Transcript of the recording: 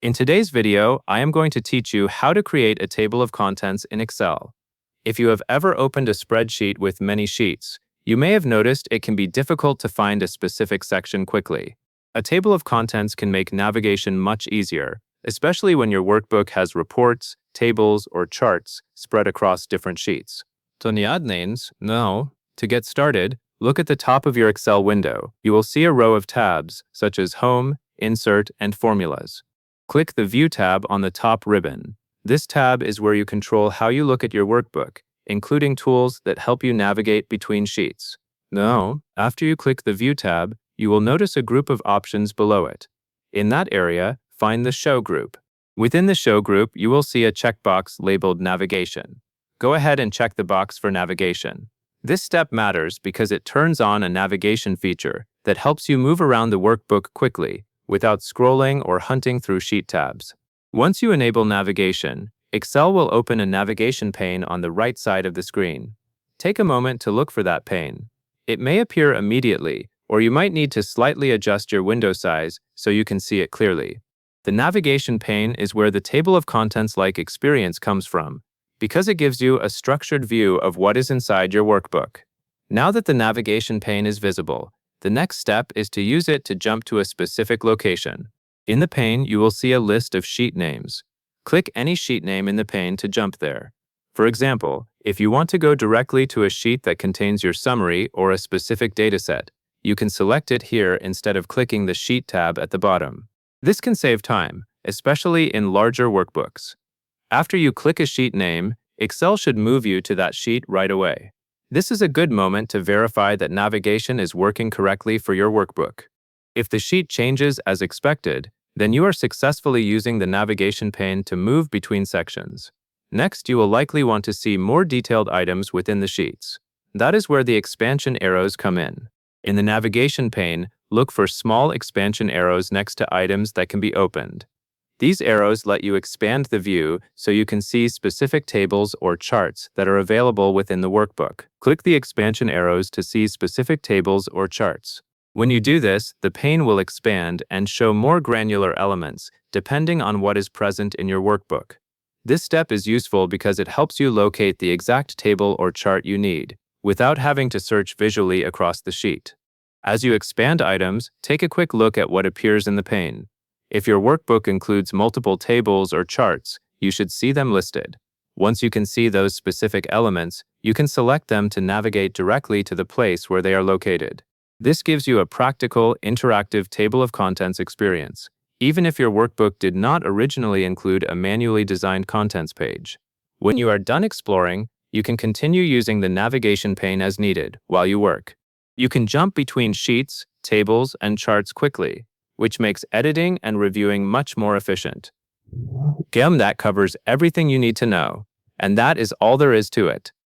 In today's video, I am going to teach you how to create a table of contents in Excel. If you have ever opened a spreadsheet with many sheets, you may have noticed it can be difficult to find a specific section quickly. A table of contents can make navigation much easier, especially when your workbook has reports, tables, or charts spread across different sheets. To get started, look at the top of your Excel window. You will see a row of tabs, such as Home, Insert, and Formulas. Click the View tab on the top ribbon. This tab is where you control how you look at your workbook, including tools that help you navigate between sheets. After you click the View tab, you will notice a group of options below it. In that area, find the Show group. Within the Show group, you will see a checkbox labeled Navigation. Go ahead and check the box for navigation. This step matters because it turns on a navigation feature that helps you move around the workbook quickly without scrolling or hunting through sheet tabs. Once you enable navigation, Excel will open a navigation pane on the right side of the screen. Take a moment to look for that pane. It may appear immediately, or you might need to slightly adjust your window size so you can see it clearly. The navigation pane is where the table of contents-like experience comes from, because it gives you a structured view of what is inside your workbook. Now that the navigation pane is visible, the next step is to use it to jump to a specific location. In the pane, you will see a list of sheet names. Click any sheet name in the pane to jump there. For example, if you want to go directly to a sheet that contains your summary or a specific dataset, you can select it here instead of clicking the Sheet tab at the bottom. This can save time, especially in larger workbooks. After you click a sheet name, Excel should move you to that sheet right away. This is a good moment to verify that navigation is working correctly for your workbook. If the sheet changes as expected, then you are successfully using the navigation pane to move between sections. Next, you will likely want to see more detailed items within the sheets. That is where the expansion arrows come in. In the navigation pane, look for small expansion arrows next to items that can be opened. These arrows let you expand the view so you can see specific tables or charts that are available within the workbook. Click the expansion arrows to see specific tables or charts. When you do this, the pane will expand and show more granular elements depending on what is present in your workbook. This step is useful because it helps you locate the exact table or chart you need without having to search visually across the sheet. As you expand items, take a quick look at what appears in the pane. If your workbook includes multiple tables or charts, you should see them listed. Once you can see those specific elements, you can select them to navigate directly to the place where they are located. This gives you a practical, interactive table of contents experience, even if your workbook did not originally include a manually designed contents page. When you are done exploring, you can continue using the navigation pane as needed while you work. You can jump between sheets, tables, and charts quickly, which makes editing and reviewing much more efficient. That covers everything you need to know, and that is all there is to it.